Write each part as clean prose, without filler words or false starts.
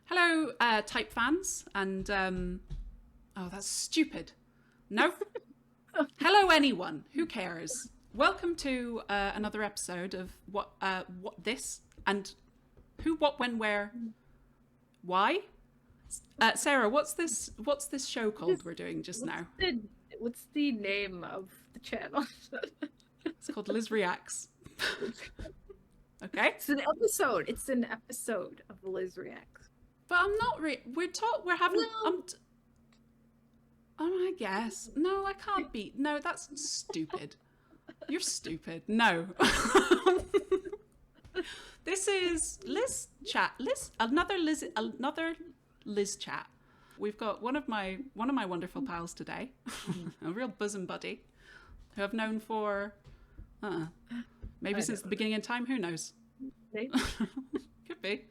Hello, type fans, and oh, that's stupid. No. Hello, anyone. Who cares? Welcome to another episode of what this and who, what, when, where, why. Sarah, what's this? What's this show called we're doing just now? What's the name of the channel? It's called Liz Reacts. Okay. It's an episode. It's an episode of Liz Reacts. But I'm not. We're having. No. I guess. No, I can't be. No, that's stupid. You're stupid. No. This is Liz chat. Another Liz chat. We've got one of my wonderful pals today, a real bosom buddy, who I've known for maybe since the beginning of time. Who knows? Maybe. Could be.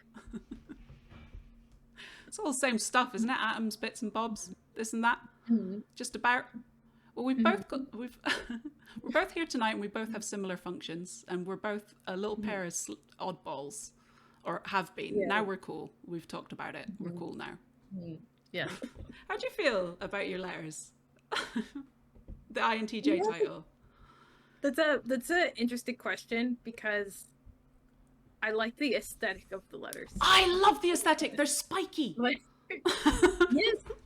It's all the same stuff, isn't it? Atoms, bits and bobs, this and that. Mm-hmm. Just about. Well, we're both here tonight, and we both have similar functions, and we're both a little pair of oddballs, or have been. Yeah. Now we're cool. We've talked about it. We're cool now. Yeah. How do you feel about your letters? The INTJ title. That's a interesting question because I like the aesthetic of the letters. I love the aesthetic. They're spiky. Like,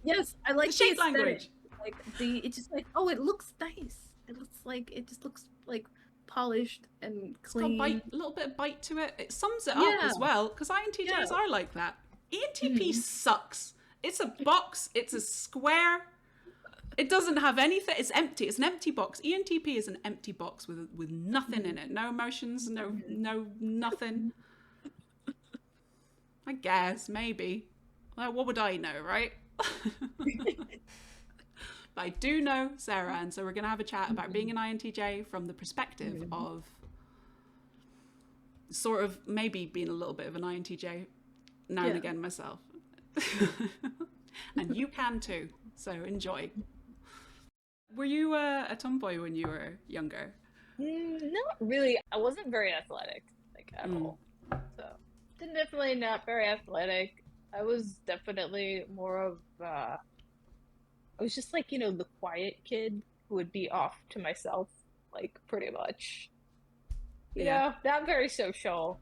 yes, I like The shape aesthetic. language. Like it's just like, oh, it looks nice. It just looks like polished and It's got clean. a little bit of bite to it. It sums it up as well, because INTJs are like that. ENTP sucks. It's a box. It's a square. It doesn't have anything. It's empty. It's an empty box. ENTP is an empty box with nothing in it. No emotions. No nothing. I guess maybe. Well, what would I know, right? But I do know Sarah, and so we're going to have a chat about being an INTJ from the perspective of sort of maybe being a little bit of an INTJ now and again myself. And you can too, so enjoy. Were you a tomboy when you were younger? Not really. I wasn't very athletic, like at all. So definitely not very athletic. I was definitely more of I was just like, the quiet kid who would be off to myself, like pretty much. You know, not very social.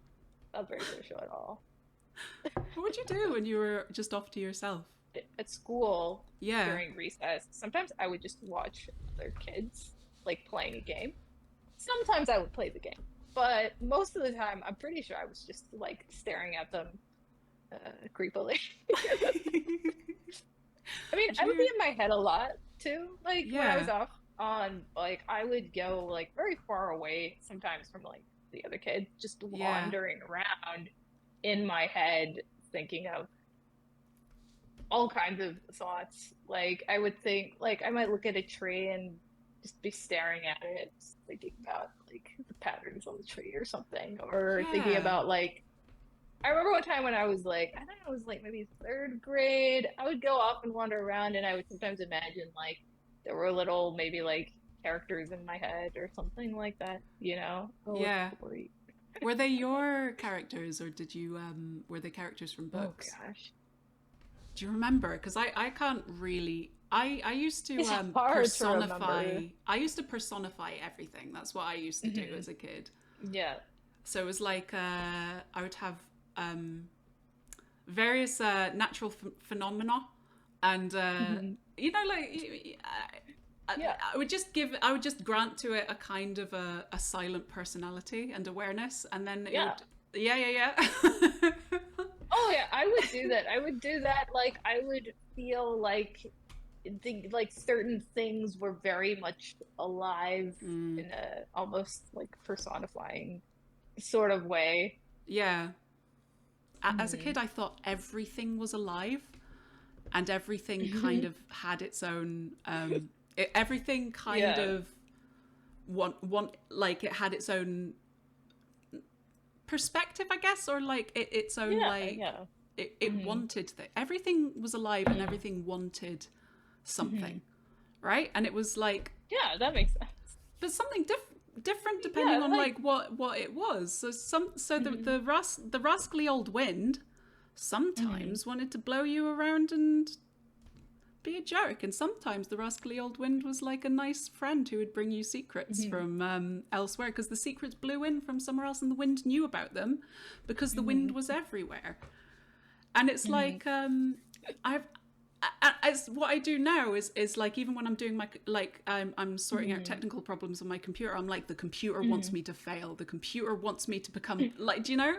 Not very social at all. What would you do when you were just off to yourself? At school, Yeah. during recess, sometimes I would just watch other kids like playing a game. Sometimes I would play the game, but most of the time, I'm pretty sure I was just like staring at them creepily. I mean, I would be in my head a lot too. Like when I was off on, like I would go like very far away sometimes from like the other kids, just wandering around in my head, thinking of all kinds of thoughts. Like I would think, like I might look at a tree and just be staring at it, just thinking about like the patterns on the tree or something, or thinking about like. I remember one time when I was like, I think I was like maybe third grade. I would go off and wander around, and I would sometimes imagine like there were little maybe like characters in my head or something like that. Oh, Yeah. Were they your characters, or did you were they characters from books? Oh gosh. Do you remember? Because I can't really. I used to It's hard personify. to remember. I used to personify everything. That's what I used to do as a kid. Yeah. So it was like I would have various natural phenomena, and like I would just grant to it a kind of a silent personality and awareness, and then it would, yeah. Oh yeah, I would do that. Like I would feel like certain things were very much alive in a almost like personifying sort of way. Yeah. As a kid, I thought everything was alive, and everything kind of had its own. Everything kind of like it had its own perspective, I guess, or like its own it wanted that everything was alive and everything wanted something, right? And it was like that makes sense. But something different depending on like what it was. So the rascally old wind sometimes wanted to blow you around and be a jerk, and sometimes the rascally old wind was like a nice friend who would bring you secrets from elsewhere, because the secrets blew in from somewhere else and the wind knew about them because the wind was everywhere. And it's like as what I do now is like, even when I'm doing my, like, I'm sorting out technical problems on my computer, I'm like, the computer wants me to fail, the computer wants me to become like, do you know?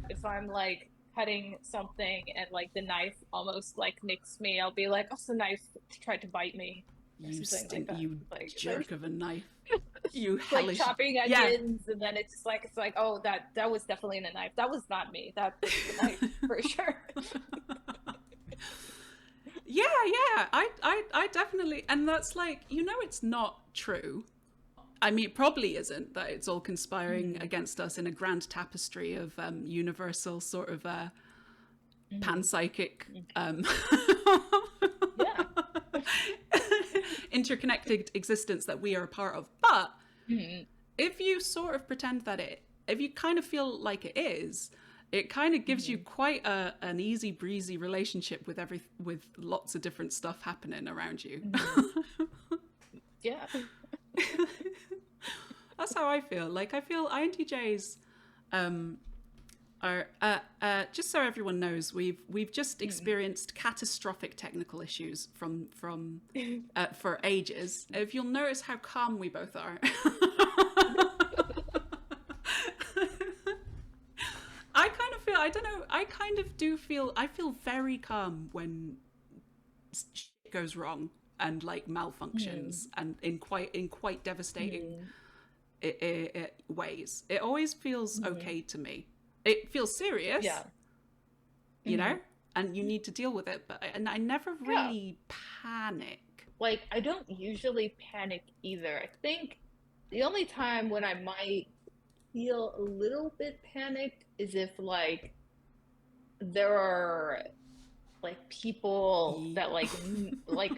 If I'm like cutting something and like the knife almost like nicks me, I'll be like, oh, the knife tried to bite me. You Like you like, jerk of a knife. You like hellish. chopping onions, and then it's like, oh, that was definitely in a knife. That was not me. That was the knife for sure. Yeah, I definitely, and that's like, it's not true. I mean, it probably isn't, that it's all conspiring against us in a grand tapestry of universal sort of panpsychic Yeah. interconnected existence that we are a part of. But if you sort of pretend that if you kind of feel like it is, it kind of gives you quite an easy breezy relationship with lots of different stuff happening around you. Yeah. That's how I feel. Like, I feel INTJs are just so everyone knows, we've just experienced catastrophic technical issues from for ages. If you'll notice how calm we both are. I kind of feel, I don't know, I feel very calm when shit goes wrong and like malfunctions and in quite devastating ways. It always feels okay to me. It feels serious, you know, and you need to deal with it. But I never really panic. Like, I don't usually panic either. I think the only time when I might feel a little bit panicked is if like there are like people that like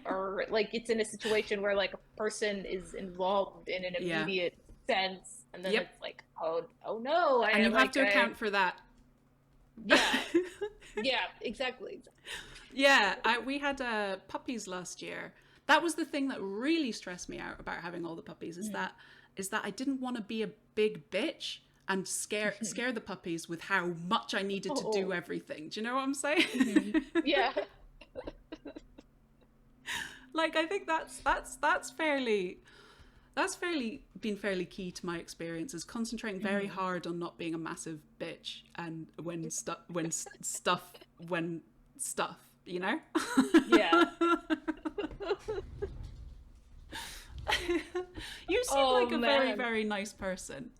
are like, it's in a situation where like a person is involved in an immediate sense, and then it's like, oh no, and you have to account for that. Yeah, exactly. Yeah, we had puppies last year. That was the thing that really stressed me out about having all the puppies, is that I didn't want to be a big bitch and scare the puppies with how much I needed to do everything. Do you know what I'm saying? Yeah. Like, I think that's fairly been fairly key to my experience, is concentrating very hard on not being a massive bitch, and when stuff, you know? Yeah. You seem like a very, very nice person,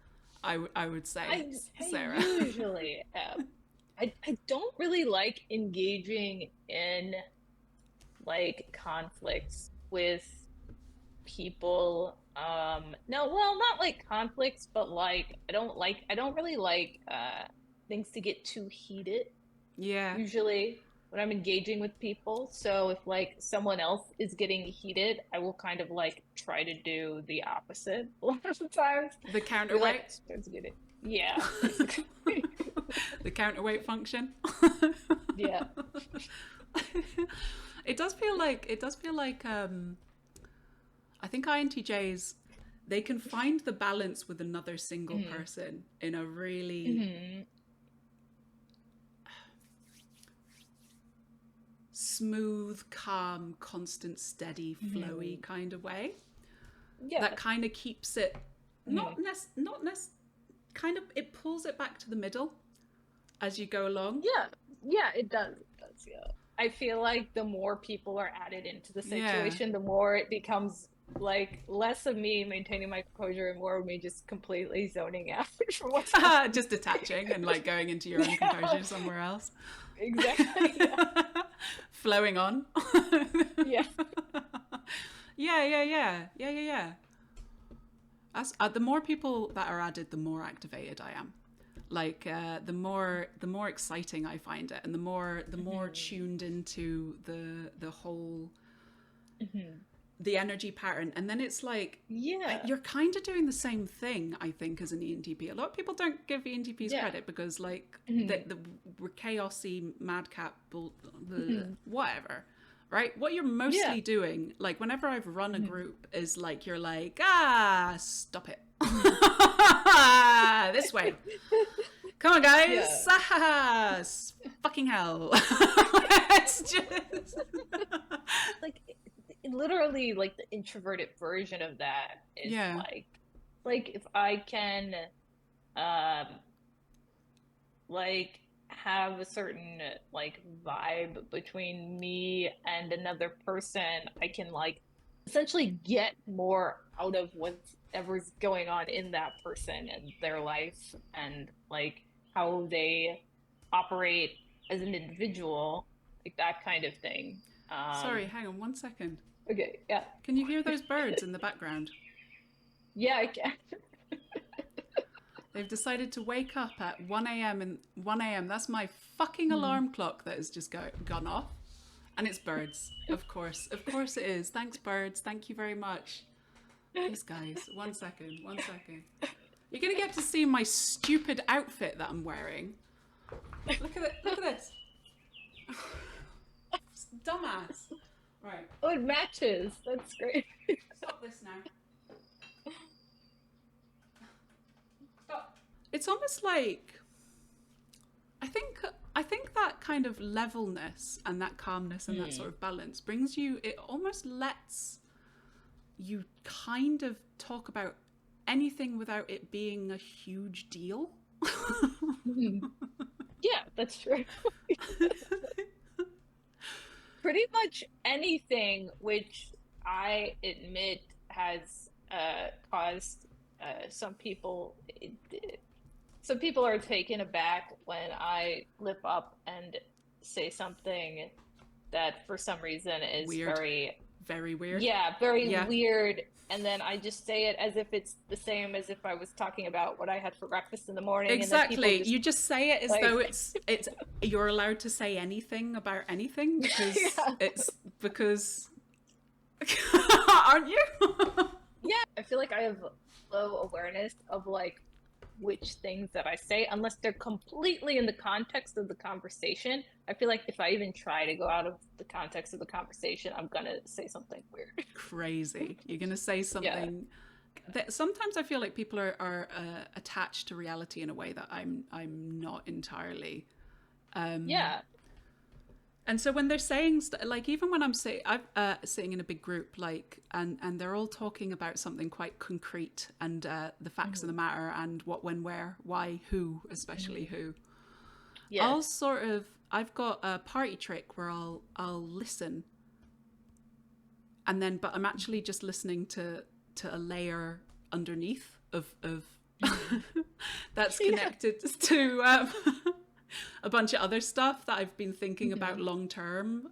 I would say, Sarah. I usually am. I don't really like engaging in like conflicts with people. No, well, not like conflicts, but like I don't really like things to get too heated. Yeah. Usually when I'm engaging with people. So if like someone else is getting heated, I will kind of like try to do the opposite a lot of the times. The counterweight. Yeah. The counterweight function. Yeah. It does feel like I think INTJs, they can find the balance with another single person in a really smooth, calm, constant, steady, flowy kind of way. Yeah. That kind of keeps it kind of, it pulls it back to the middle as you go along. Yeah, it does. Yeah. I feel like the more people are added into the situation, the more it becomes like less of me maintaining my composure and more of me just completely zoning out from what's happening. Just detaching and like going into your own composure somewhere else. Exactly. Yeah. Flowing on. Yeah. Yeah. As the more people that are added, the more activated I am. Like the more exciting I find it, and the more tuned into the whole the energy pattern, and then it's like, Yeah. you're kind of doing the same thing, I think, as an ENTP. A lot of people don't give ENTPs credit because, like, we're chaosy, madcap, whatever, right? What you're mostly doing, like, whenever I've run a group, is like, you're like, stop it. This way. Come on, guys. Fucking hell. It's just... like, literally, like, the introverted version of that is like if I can like have a certain like vibe between me and another person, I can like essentially get more out of whatever's going on in that person and their life, and like how they operate as an individual, like that kind of thing. Sorry, hang on 1 second. Okay, yeah. Can you hear those birds in the background? Yeah, I can. They've decided to wake up at 1 a.m. and 1 a.m. That's my fucking alarm clock that has just gone off. And it's birds, of course. Of course it is. Thanks, birds. Thank you very much. These guys. 1 second. 1 second. You're going to get to see my stupid outfit that I'm wearing. Look at it. Look at this. Dumbass. Right. Oh, it matches. That's great. Stop this now. Stop. It's almost like, I think that kind of levelness and that calmness and that sort of balance brings you, it almost lets you kind of talk about anything without it being a huge deal. Yeah, that's true. Pretty much anything, which I admit has caused some people are taken aback when I lip up and say something that for some reason is weird. Very weird. Yeah, very weird. And then I just say it as if it's the same as if I was talking about what I had for breakfast in the morning. Exactly. And you just say it as like, though it's you're allowed to say anything about anything because it's because aren't you? Yeah, I feel like I have low awareness of like which things that I say, unless they're completely in the context of the conversation. I feel like if I even try to go out of the context of the conversation, I'm gonna say something weird. Crazy. You're gonna say something that sometimes I feel like people are attached to reality in a way that I'm not entirely. And so when they're saying like, even when I'm sitting in a big group, like, and they're all talking about something quite concrete and the facts of the matter and what, when, where, why, who, especially who. I'll sort of, I've got a party trick where I'll listen, and then, but I'm actually just listening to a layer underneath of that's connected to a bunch of other stuff that I've been thinking about long term.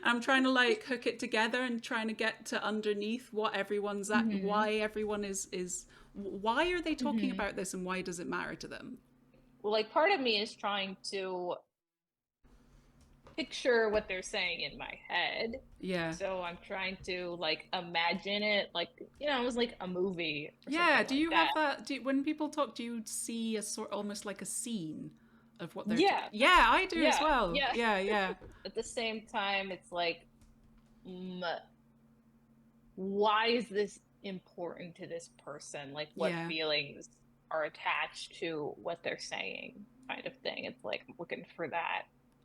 I'm trying to like hook it together and trying to get to underneath what everyone's at, why everyone is why are they talking about this and why does it matter to them? Well, like part of me is trying to picture what they're saying in my head. Yeah. So I'm trying to like imagine it, like, you know, it was like a movie. Yeah. Do you have that? When people talk, do you see a sort, almost like a scene of what they're? Yeah, I do as well. Yeah. At the same time, it's like, why is this important to this person? Like, what feelings are attached to what they're saying, kind of thing. It's like I'm looking for that.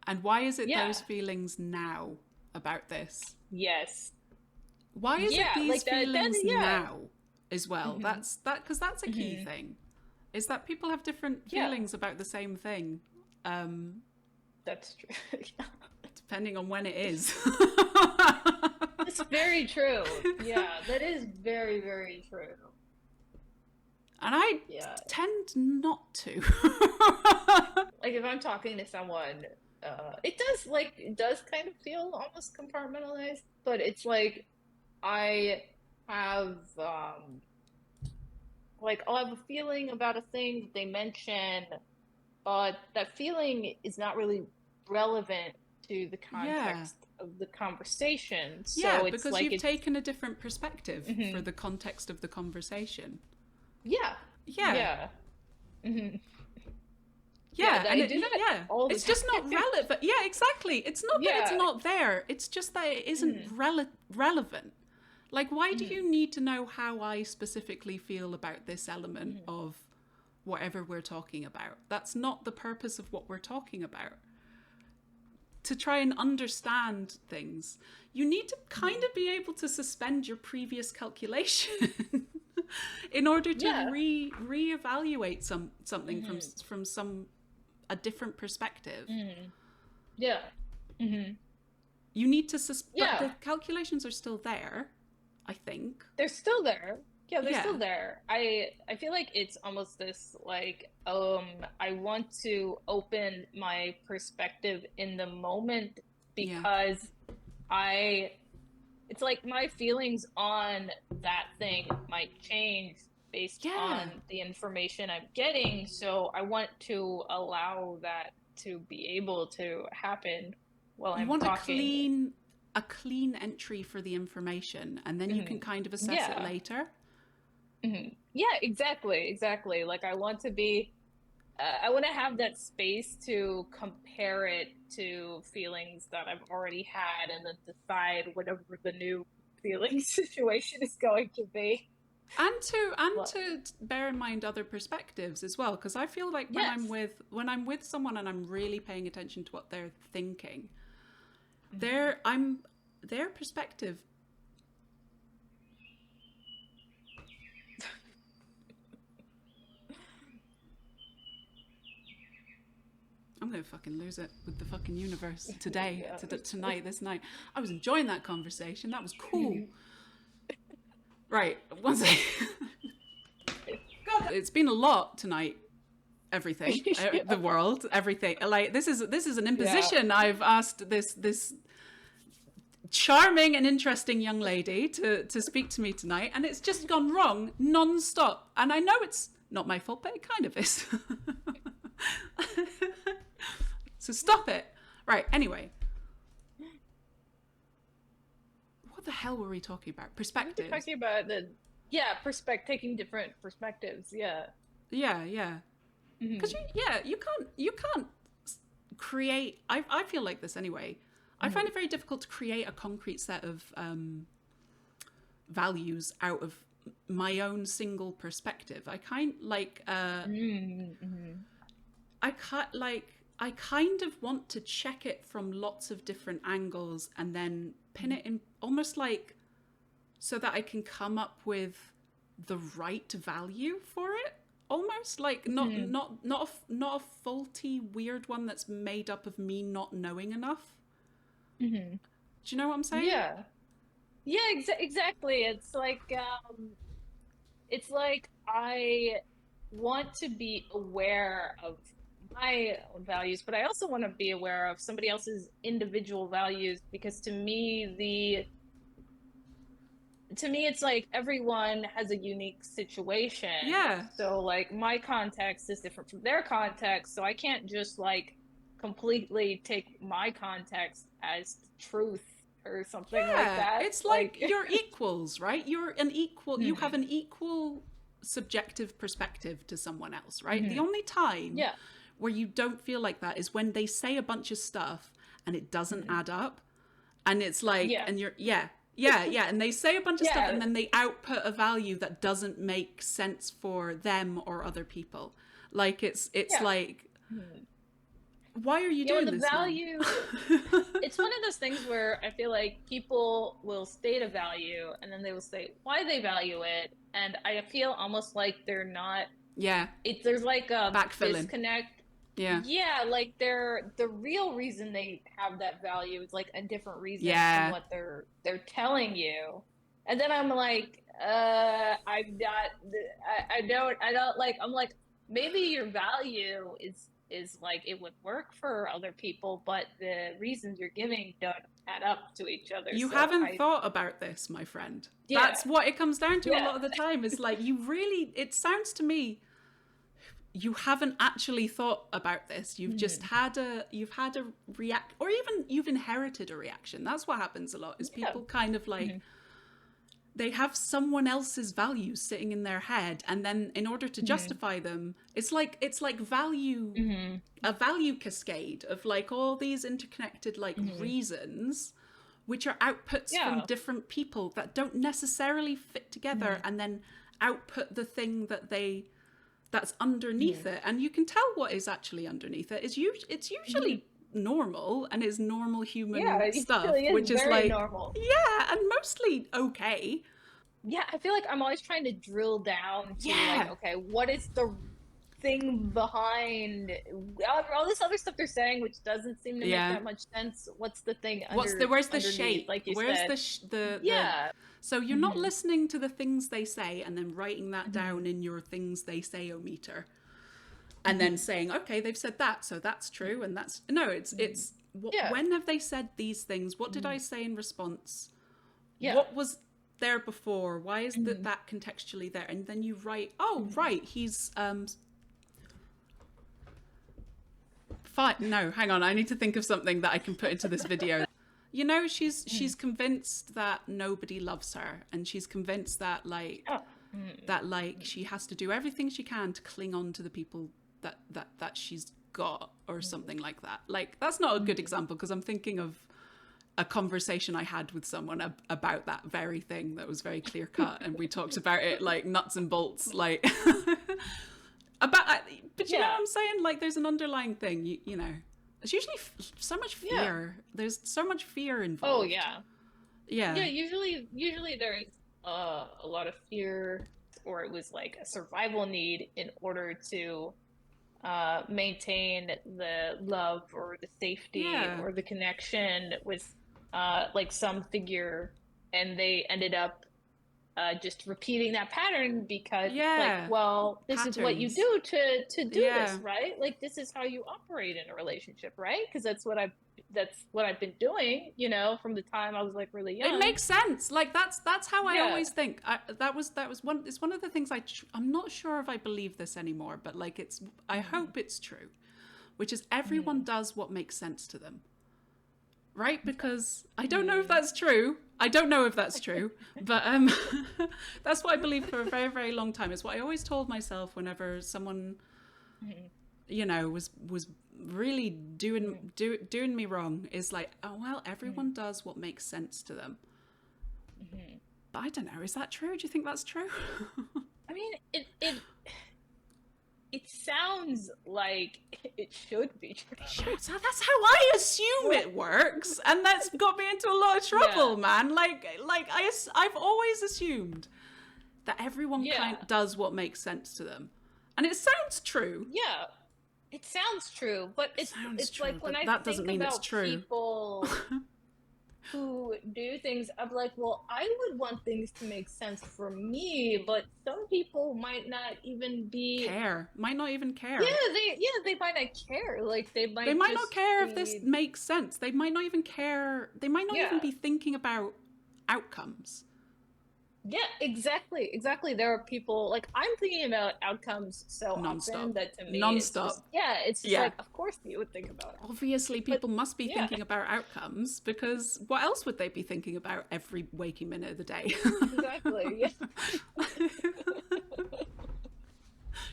And why is it those feelings now about this? Yes. Why is it these feelings now as well? That's because that's a key thing, is that people have different feelings about the same thing. That's true. Depending on when it is. It's very true. Yeah, that is very, very true. And I tend not to. Like if I'm talking to someone, it does kind of feel almost compartmentalized, but it's like I have like I'll have a feeling about a thing that they mention, but that feeling is not really relevant to the context of the conversation. So yeah, it's because like you've taken a different perspective Mhm. for the context of the conversation. Yeah. Yeah. Yeah. hmm Yeah, I and do that yeah, all the it's just not time. relevant. Yeah, exactly. It's not that it's Yeah. not there. It's just that it isn't relevant. Like, why do you need to know how I specifically feel about this element of whatever we're talking about? That's not the purpose of what we're talking about. To try and understand things, you need to kind of be able to suspend your previous calculation in order to Yeah. reevaluate something from a different perspective. Yeah. hmm You need to but Yeah. the calculations are still there, I think. They're still there. Yeah, they're Yeah. still there. I feel like it's almost this like I want to open my perspective in the moment because it's like my feelings on that thing might change based on the information I'm getting. So I want to allow that to be able to happen while You I'm want talking. a clean entry for the information, and then you can kind of assess it later. Yeah, exactly. Like I want to be I want to have that space to compare it to feelings that I've already had and then decide whatever the new feeling situation is going to be. And to bear in mind other perspectives as well, because I feel like when I'm with someone and I'm really paying attention to what they're thinking, their perspective. I'm gonna fucking lose it with the fucking universe today, tonight, this night. I was enjoying that conversation. That was cool. Right, one second. God, it's been a lot tonight. Everything, the world, everything. Like this is an imposition. I've asked this charming and interesting young lady to speak to me tonight, and it's just gone wrong non-stop. And I know it's not my fault, but it kind of is. So stop it. Right, anyway. What the hell were we talking about? Perspectives. We're talking about taking different perspectives. Yeah. Because you can't create. I feel like this anyway. I find it very difficult to create a concrete set of values out of my own single perspective. I kind like. I kind of want to check it from lots of different angles and then pin it in almost like so that I can come up with the right value for it. Almost like not a faulty weird one that's made up of me not knowing enough. Do you know what I'm saying? Exactly. It's like I want to be aware of my own values, but I also want to be aware of somebody else's individual values, because to me it's like everyone has a unique situation. So like my context is different from their context, so I can't just like completely take my context as truth or something like that. It's like you're equals, right? You're an equal. You have an equal subjective perspective to someone else, right? The only time where you don't feel like that is when they say a bunch of stuff and it doesn't add up, and it's like, and you're and they say a bunch of stuff and then they output a value that doesn't make sense for them or other people. Like it's like, why are you doing this? Value. It's one of those things where I feel like people will state a value and then they will say why they value it, and I feel almost like they're not. There's like a disconnect. Like the real reason they have that value is like a different reason than what they're telling you. And then I'm like, I'm not, I don't like, I'm like, maybe your value is like, it would work for other people, but the reasons you're giving don't add up to each other. You haven't thought about this, my friend. That's what it comes down to a lot of the time, is like, it sounds to me, you haven't actually thought about this. You've just had a react, or even you've inherited a reaction. That's what happens a lot, is people kind of like, they have someone else's values sitting in their head, and then in order to justify them, it's like value, a value cascade of like all these interconnected like reasons, which are outputs from different people that don't necessarily fit together, and then output the thing that's underneath it. And you can tell what is actually underneath it. It's usually normal, and is normal human stuff, which is like normal. Yeah, and mostly okay. Yeah, I feel like I'm always trying to drill down to like, okay, what is the thing behind all this other stuff they're saying, which doesn't seem to make that much sense? What's the thing where's the shape, like you where's said? the so you're not listening to the things they say and then writing that down in your things they say-o-meter, and then saying, okay, they've said that, so that's true, and that's it's when have they said these things? What did I say in response? What was there before? Why is that contextually there? And then you write, right, he's fine. No, hang on, I need to think of something that I can put into this video. You know, she's convinced that nobody loves her, and she's convinced that she has to do everything she can to cling on to the people that she's got, or something like that. Like, that's not a good example, because I'm thinking of a conversation I had with someone about that very thing that was very clear cut, and we talked about it like nuts and bolts, like but you know what I'm saying? Like, there's an underlying thing, you know. There's usually so much fear. There's so much fear involved. Oh yeah. Usually there's a lot of fear, or it was like a survival need in order to maintain the love or the safety or the connection with like some figure, and they ended up just repeating that pattern because like, well, this is what you do to do this, right? Like, this is how you operate in a relationship, right? Because that's what I've been doing, you know, from the time I was like really young. It makes sense. Like, that's how I always think. It's one of the things I'm not sure if I believe this anymore, but like, I hope it's true, which is everyone does what makes sense to them. Right? Because I don't know if that's true. But that's what I believed for a very, very long time. It's what I always told myself whenever someone, you know, was really doing me wrong, is like, oh, well, everyone does what makes sense to them. But I don't know. Is that true? Do you think that's true? I mean, it sounds like it should be true. So that's how I assume it works, and that's got me into a lot of trouble, man. Like I've always assumed that everyone kind of does what makes sense to them, and it sounds true. Yeah, it sounds true, but it's true, like when I think about people who do things, I'm like, well, I would want things to make sense for me, but some people might not even might not even care. They might not care. Like, they might not care if this makes sense. They might not even care. They might not even be thinking about outcomes. Yeah, exactly. There are people, like, I'm thinking about outcomes so often that to me non-stop. It's just like, of course you would think about it. Obviously people must be thinking about outcomes, because what else would they be thinking about every waking minute of the day? Exactly. Yeah.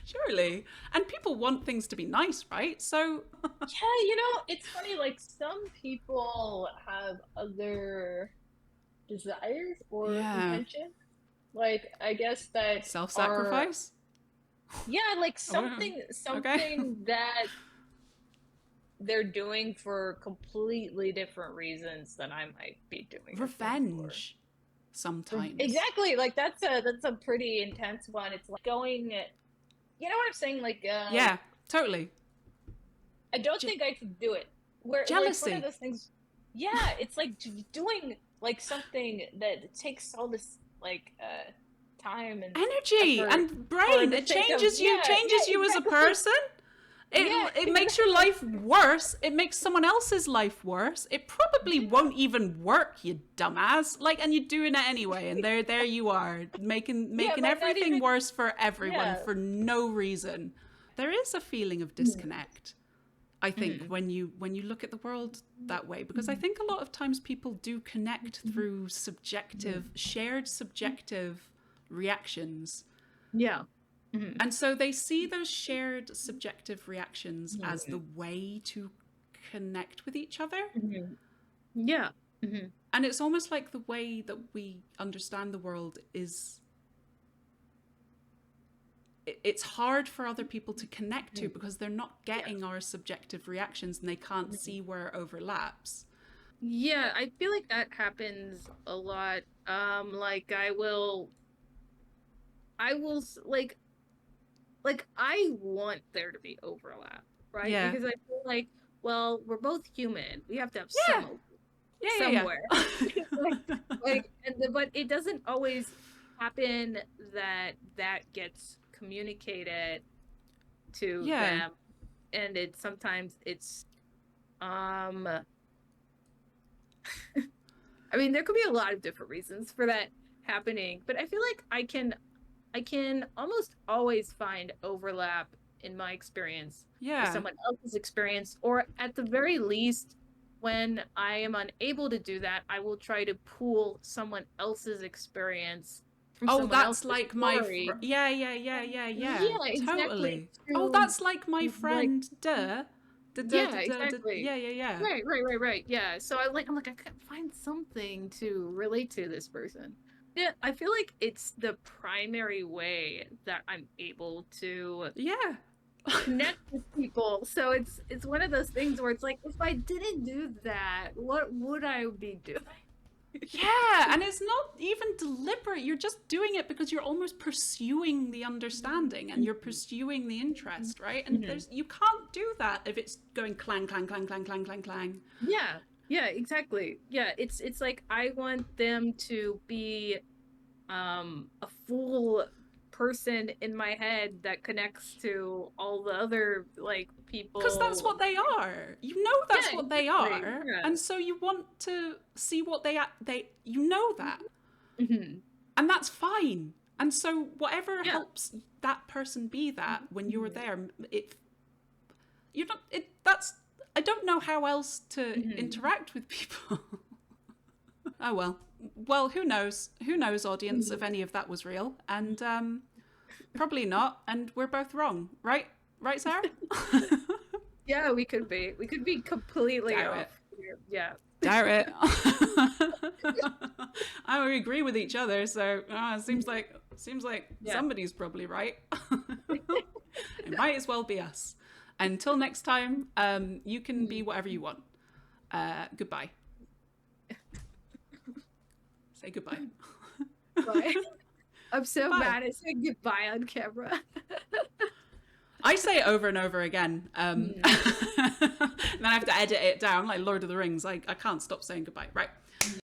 Surely. And people want things to be nice, right? So yeah, you know, it's funny, like, some people have other desires or intentions. Like, I guess that self-sacrifice. Like something that they're doing for completely different reasons than I might be doing. Revenge. Sometimes. Exactly. Like, that's a pretty intense one. It's like going, you know what I'm saying? Like, yeah, totally. I don't think I could do it. Jealousy. Like, one of those things. Yeah, it's like doing like something that takes all this like time and energy and brain. It changes you as a person. It makes your life worse. It makes someone else's life worse. It probably won't even work, you dumbass. Like, and you're doing it anyway, and there you are, making everything worse for everyone for no reason. there is a feeling of disconnect, I think, when you look at the world that way, because I think a lot of times people do connect through shared subjective reactions. Yeah. And so they see those shared subjective reactions as the way to connect with each other. Yeah. And it's almost like the way that we understand the world is, it's hard for other people to connect to because they're not getting our subjective reactions and they can't see where it overlaps. Yeah, I feel like that happens a lot. Like I will I want there to be overlap, right? Yeah. Because I feel like, well, we're both human. We have to have Yeah. some Yeah, somewhere. But it doesn't always happen that gets communicated to them, and sometimes it's I mean, there could be a lot of different reasons for that happening, but I feel like I can almost always find overlap in my experience with someone else's experience, or at the very least, when I am unable to do that, I will try to pool someone else's experience from someone else's like story. yeah, exactly. Totally. Oh, that's like my friend, exactly. Yeah. Right. Yeah. So I'm like, I can't find something to relate to this person. Yeah, I feel like it's the primary way that I'm able to connect with people. So it's one of those things where it's like, if I didn't do that, what would I be doing? Yeah, and it's not even deliberate. You're just doing it because you're almost pursuing the understanding and you're pursuing the interest, right? And you can't do that if it's going clang, clang, clang, clang, clang, clang, clang. Yeah, exactly. Yeah, it's like I want them to be a full person in my head that connects to all the other like people, because that's what they are. You know that's what they are, and so you want to see what they you know that, and that's fine. And so whatever helps that person be that when you're there, I don't know how else to interact with people. Oh well, who knows, audience, if any of that was real, and probably not, and we're both wrong, right, Sarah? Yeah, we could be completely off. Yeah, doubt it. I agree with each other, so it seems like somebody's probably right. It might as well be us. Until next time, you can be whatever you want. Goodbye. Say goodbye. Bye. I'm so mad at saying goodbye on camera. I say it over and over again. And then I have to edit it down like Lord of the Rings. I can't stop saying goodbye. Right.